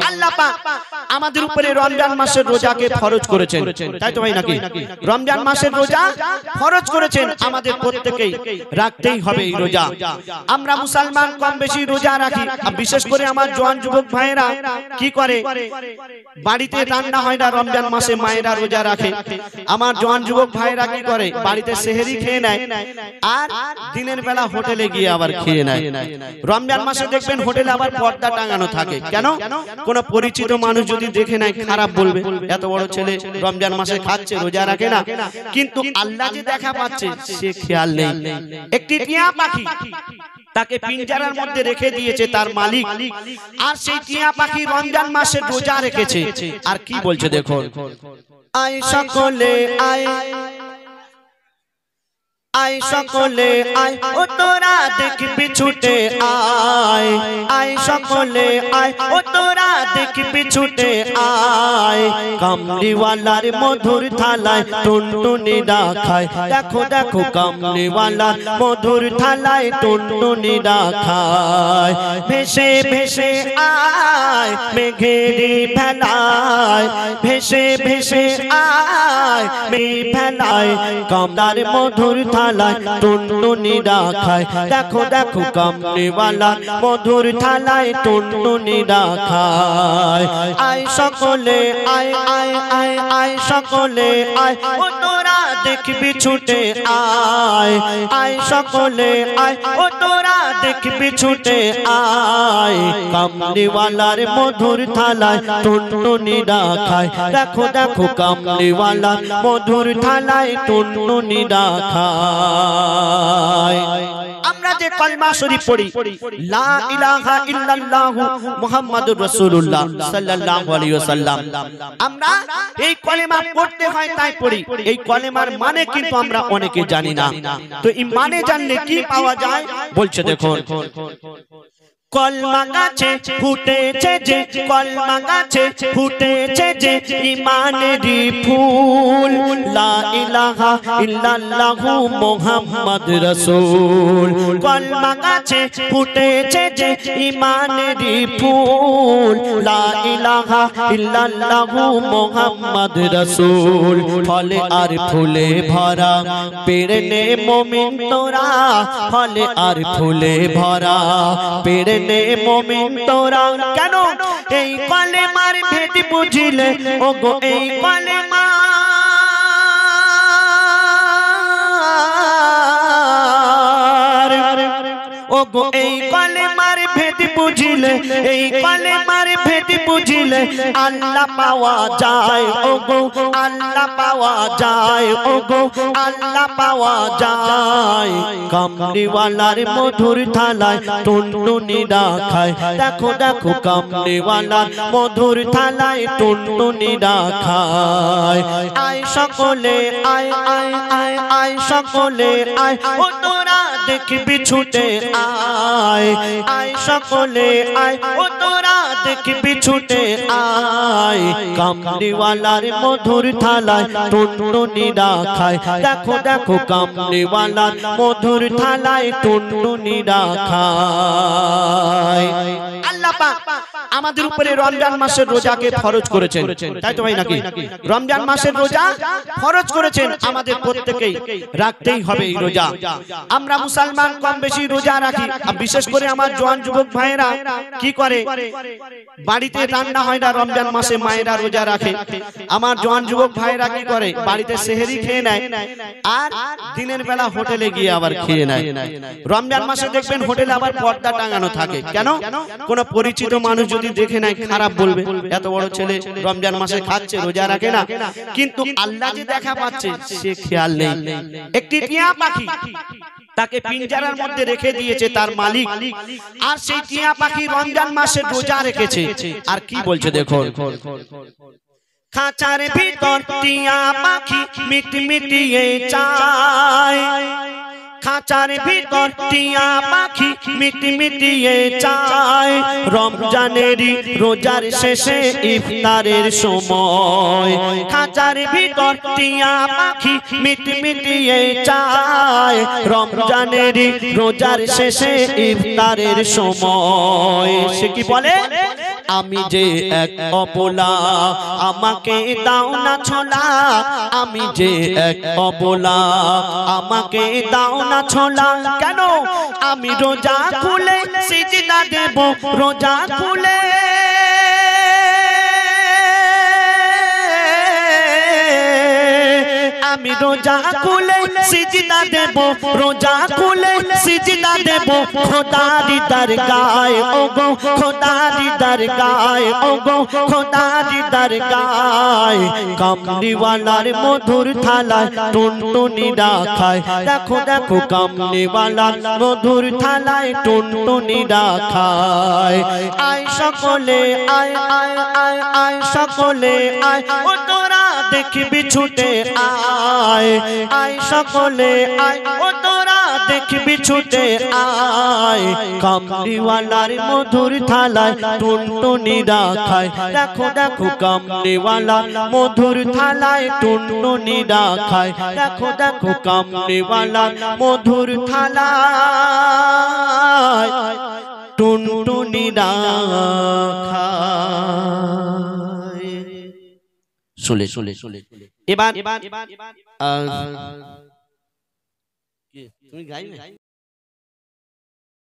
আল্লাহ পাক আমাদের উপরে রমজান মাসের রোজাকে ফরজ করেছেন, তাই তো ভাই নাকি? রমজান মাসের রোজা ফরজ করেছেন, আমাদের প্রত্যেকেই রাখতেই হবে এই রোজা। আমরা মুসলমান কম বেশি রোজা রাখি, বিশেষ করে আমার জওয়ান যুবক ভাইয়েরা কি করে, বাড়িতে রান্না হয় না রমজান মাসে, মায়েরা রোজা রাখে। আমার জওয়ান যুবক ভাইয়েরা কি করে, বাড়িতে সেহরি খেয়ে নেয় আর দিনের বেলা হোটেলে গিয়ে আবার খেয়ে নেয়। রমজান মাসে দেখবেন হোটেলে আবার পর্দা টাঙানো থাকে, কেন? কোন পরিচিত মানুষ যদি দেখে নেয় খারাপ বলবে, এত বড় ছেলে রমজান মাসে খাচ্ছে, রোজা রাখে না। কিন্তু আল্লাহ যে দেখা পাচ্ছে সে খেয়াল নেই। একটি টিয়া পাখি তাকে পিঞ্জারার মধ্যে রেখে দিয়েছে তার মালিক, আর সেই টিয়া পাখি রমজান মাসে রোজা রেখেছে। আর কি বলছে দেখুন, আয় সকলে আয়, আয় সকলে আয়, ও তোরা দেখবি ছুটে আয়, আয় সকলে আয়, ও তোরা দেখবি ছুটে আয়, কামলিওয়ালার মধুর থালায় টুনটুনিরা খায়, দেখো দেখো কামলিওয়ালার মধুর থালায় টুনটুনিরা খায়, ভেসে ভেসে আয় মেঘেরি ভেলায়, ভেসে ভেসে আয় মেঘ ভেলায়, কামলার মধুর থালায় টুনটুনিরা খায়, দেখো দেখো কামলিওয়ালা মধুর থালায় টুনটুনিরা খায়, আয় সকলে আয়, আয় আয় আয় সকলে আয়, ও তোরা দেখবি ছুটে আয়, আয় সকলে আয়, ও তোরা দেখবি ছুটে আয়, কামলিওয়ালার মধুর থালায় টুনটুনিরা খায়, দেখো দেখো কামলিওয়ালা মধুর থালায় টুনটুনিরা খায়। আমরা যে কলমা শরীফ পড়ি, লা ইলাহা ইল্লাল্লাহু মুহাম্মাদুর রাসূলুল্লাহ সাল্লাল্লাহু আলাইহি ওয়াসাল্লাম, আমরা এই কলেমা পড়তে হয় তাই পড়ি। এই কলেমার মানে কিন্তু আমরা অনেকে জানি না। তো এই মানে জানলে কি পাওয়া যায় বলছে দেখুন, কলমা গাছে ফুটেছে যে, কলমা গাছে ফুটেছে যে ঈমানেরই ফুল, লা ইলাহা ইল্লাল্লাহু মুহাম্মাদ রাসূল, কলমা গাছে ফুটেছে যে ঈমানেরই ফুল, লা ইলাহা ইল্লাল্লাহু মুহাম্মাদ রাসূল, ফলে আর ফুলে ভরা পেড়নে মুমিন তোরা, ফলে আর ফুলে ভরা পেড়নে মুমিন তোরা, কেন? এই কলেমার ভেদ বুঝিলে, ওগো এই কলেমা, ওগো এই কলেমার ভেদ বুঝিলে, এই কলেমার ভেদ বুঝিলে আল্লাহ পাওয়া যায়, ওগো আল্লাহ পাওয়া যায়, ওগো আল্লাহ পাওয়া যায়, কামলিওয়ালার মধুর থালায় টুনটুনিরা খায়, দেখো দেখো কামলিওয়ালার মধুর থালায় টুনটুনিরা খায়, আয় সকলে আয়, আয় আয় আয় সকলে আয়, ও তোরা দেখবি ছুটে আয়, আয় সকলে আয়, ও তোরা দেখবি ছুটে আয়, কামলিওয়ালার মধুর থালায় টুনটুনিরা খায়, দেখো দেখো কামলিওয়ালার মধুর থালায় টুনটুনিরা খায়। আল্লাহ পাক আমাদের উপরে রমজান মাসের রোজাকে ফরজ করেছেন, তাই তো ভাই নাকি? রমজান মাসের রোজা ফরজ করেছেন, আমাদের প্রত্যেকেই রাখতেই হবে এই রোজা। আমরা মুসলমান কম বেশি রোজা রাখি, বিশেষ করে আমার জওয়ান যুবক ভাইয়েরা কি করে, বাড়িতে রান্না হয় না রমজান মাসে, মায়েরা রোজা রাখে। আমার জওয়ান যুবক ভাইয়েরা কি করে, বাড়িতে সেহরি খেয়ে নেয় আর দিনের বেলা হোটেলে গিয়ে আবার খেয়ে নেয়। রমজান মাসে দেখবেন হোটেলে আবার পর্দা টাঙানো থাকে, কেন? কোন পরিচিত মানুষ যদি দেখে নেয় খারাপ বলবে, এত বড় ছেলে রমজান মাসে খাচ্ছে, রোজা রাখে না। কিন্তু আল্লাহ যে দেখা পাচ্ছে সে খেয়াল নেই। একটি টিয়া পাখি তাকে পিঞ্জারার মধ্যে রেখে দিয়েছে তার মালিক, আর সেই টিয়া পাখি রমজান মাসে রোজা রেখেছে। আর কি বলছে দেখুন, খাঁচার ভিতর টিয়া পাখি মিটমিটিয়ে চায়, খাঁচার ভিতর টিয়া পাখি মিটমিটিয়ে চায়, রমজানেরই রোজার শেষে ইফতারের সময়, খাঁচার ভিতর টিয়া পাখি মিটমিটিয়ে চায়, রমজানেরই রোজার শেষে ইফতারের সময়। সে কি বলে, আমি যে এক অবলা আমাকে দাও না ছোলা আমি যে এক অবলা আমাকে দাও না ছোলা কেন আমি রোজা খুলে সিজদা দেব রোজা খুলে আমি রোজা খুলে সিজদা দেব রোজা খুলে সিজদা দেব খোদারি দরগায় ওগো খোদারি দরগায় ওগো খোদারি দরগায় কামলিওয়ালার মধুর থালায় টুনটুনিরা খায় দেখো দেখো কামলিওয়ালার মধুর থালায় টুনটুনিরা খায় আয় সকলে আয় আয় আয় আয় সকলে আয় ও তোরা দেখবি ছুটে আয় আয় সকলে আয় ও তোরা দেখবি ছুটে আয় কামলিওয়ালার মধুর থালায় টুনটুনিরা খায় দেখো দেখো কামলিওয়ালার মধুর থালায় টুনটুনিরা খায় দেখো দেখো কামলিওয়ালার মধুর থালায় টুনটুনিরা খায় চলে চলে চলে এবার তুমি গাইবে